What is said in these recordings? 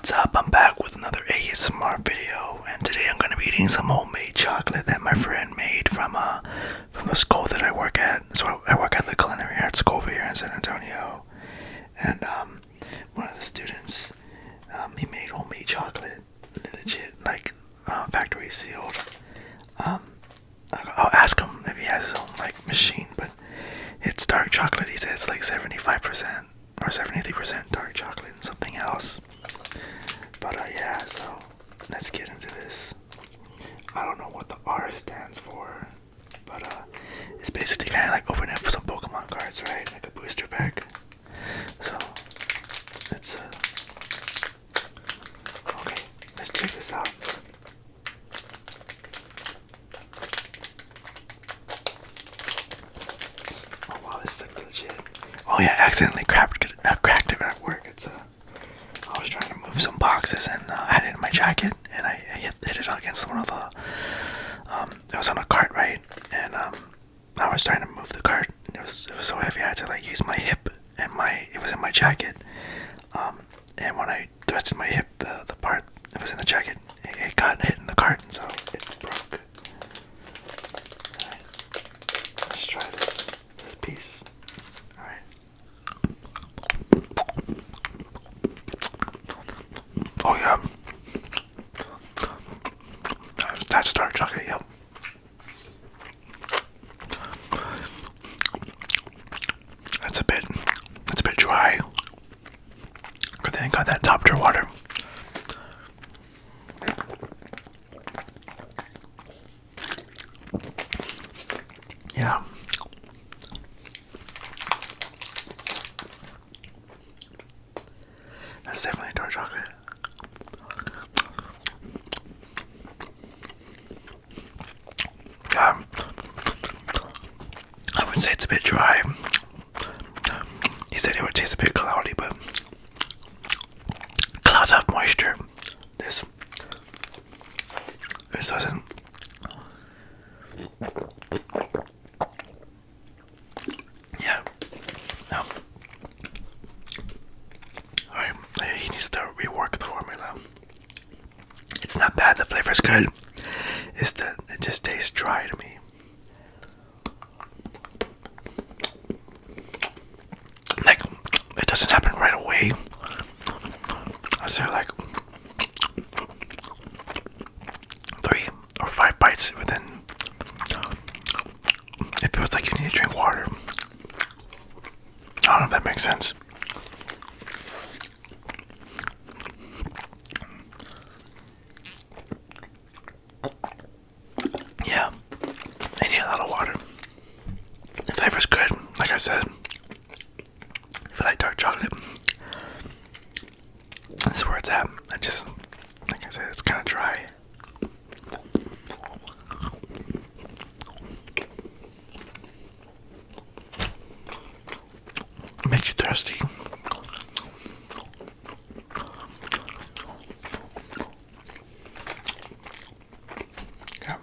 What's up? I'm back with another ASMR video, and today I'm gonna be eating some homemade chocolate that my friend made from the school that I work at. So I work at the culinary arts school over here in San Antonio, and one of the students, he made homemade chocolate, legit, like factory sealed. I'll ask him if he has his own like machine, but it's dark chocolate. He said it's like 75% or 73% dark chocolate and something else. But yeah, so let's get into this. I don't know what the R stands for, but it's basically kind of like opening up some Pokemon cards, right? Like a booster pack. So let's okay, let's check this out. Oh wow, this is like legit. Oh yeah, I accidentally cracked it at work. I was trying to move some boxes and I had it in my jacket, and I hit it against one of the. It was on a cart, right? And I was trying to move the cart, and it was so heavy I had to like use my hip, and it was in my jacket. And when I twisted my hip, the part that was in the jacket, it got hit in the cart, and so it broke. Alright, let's try this piece. Alright. Oh yeah, that's dark chocolate. Yep. It's a bit dry. Good thing I got that top tier water. Yeah. That's definitely dark chocolate. I would say it's a bit dry. He said it would taste a bit cloudy, but clouds have moisture. This doesn't. Yeah. No. Alright, he needs to rework the formula. It's not bad, the flavor's good. It's that it just tastes dry to me. Like, it doesn't happen right away. I'd say like 3 or 5 bites within. It feels like you need to drink water. I don't know if that makes sense. Yeah, I need a lot of water. The flavor's good, like I said. If you like dark chocolate, that's where it's at. Like I said, it's kind of dry. Makes you thirsty. Yeah.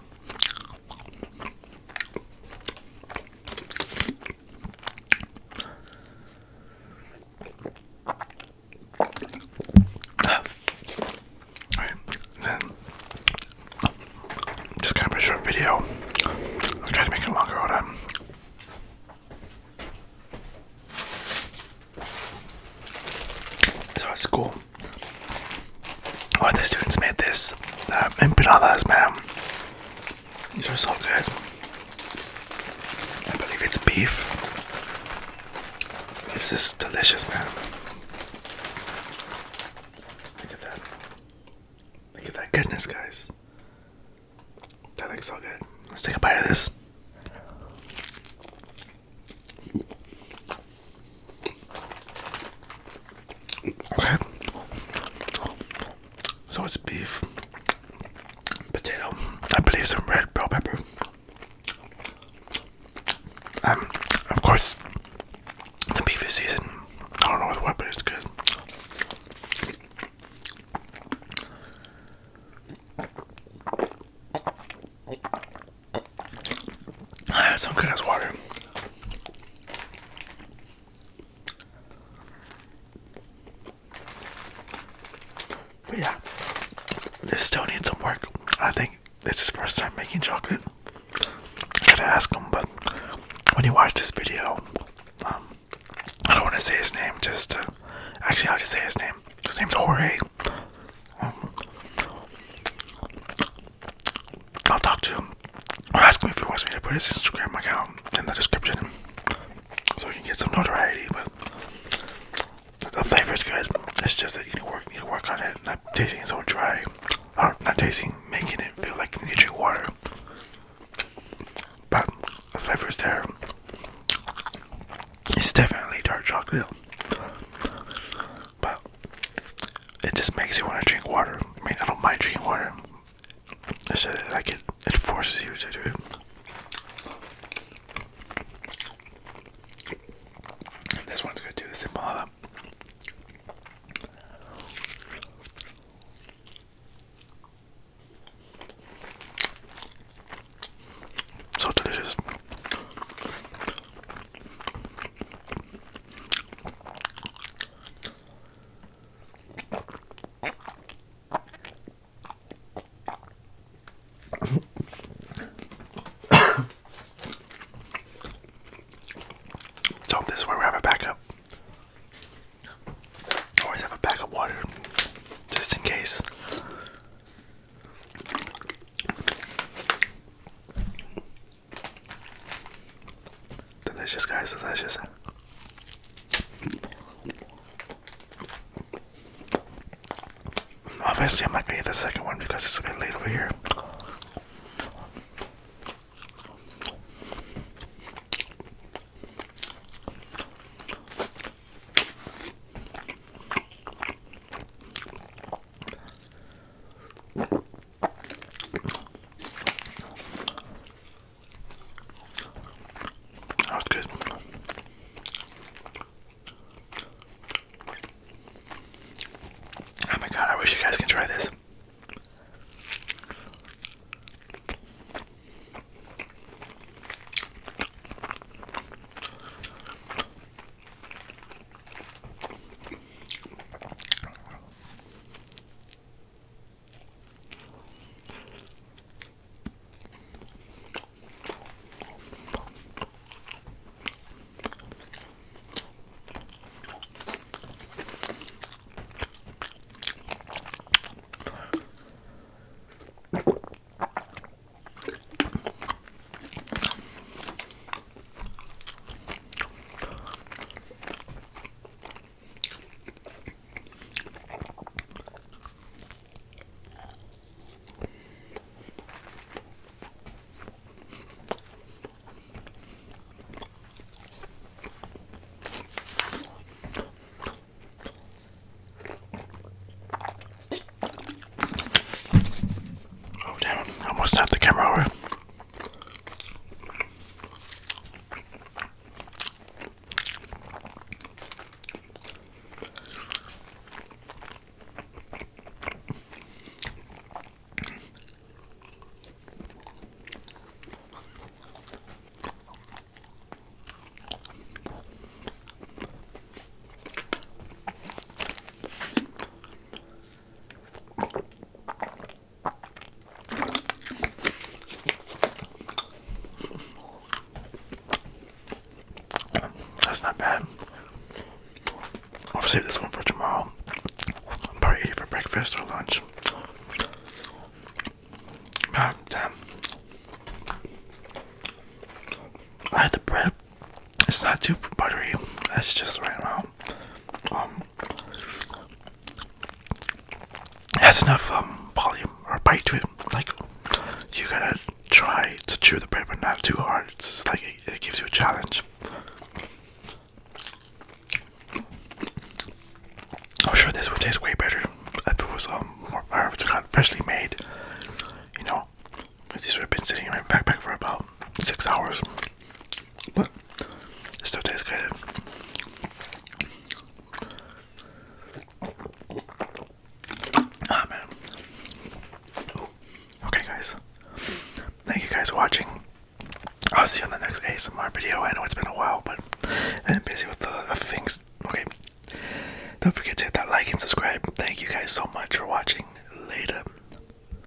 Alright, then just kind of a short video. I'll try to make it longer. Hold on. So at school, one of the students made this empanadas, man. These are so good. I believe it's beef. This is delicious, man. Look at that. Look at that goodness, guys. That looks so good. Let's take a bite of this. Okay. So it's beef, potato, I believe some red bell pepper. Of course, the beef is seasoned. I don't know with what, but it's good. It's so good as water. But yeah, this still needs some work. I think it's his first time making chocolate. I gotta ask him, but when you watch this video, I don't want to say his name, actually I'll just say his name. His name's Jorge. I'll talk to him or ask him if he wants me to put his Instagram account in the description so he can get some notoriety. But the flavor is good. It's just that you need to work on it. Not tasting it so dry, or not tasting, making it feel like you need to drink water. But the flavor is there. It's definitely dark chocolate, but it just makes you want to drink water. I mean, I don't mind drinking water. It's just like it forces you to do it. This one's good too. The simple up. So delicious. So this is where we have a backup. Always have a backup water, just in case. Delicious, guys, delicious. Obviously, I'm not gonna eat the second one because it's a bit late over here. That was good. Oh my god, I wish you guys can try this. Almost knocked the camera over. That's not bad. I'll save this one for tomorrow. I'll probably eat it for breakfast or lunch. God damn. I had the bread. It's not too buttery. That's just right around. It has enough volume or bite to it. Like, you gotta try to chew the bread, but not too hard. It's just like it gives you a challenge. I'm sure this would taste way better if it was more, or if it's got freshly made. You know, these would have been sitting in my backpack for about 6 hours, but it still tastes good. Ah man. Okay guys, thank you guys for watching. I'll see you on the next ASMR video. I know it's been a while, but I've been busy with the other things. Okay, Don't forget to hit that like and subscribe. Thank you guys so much for watching.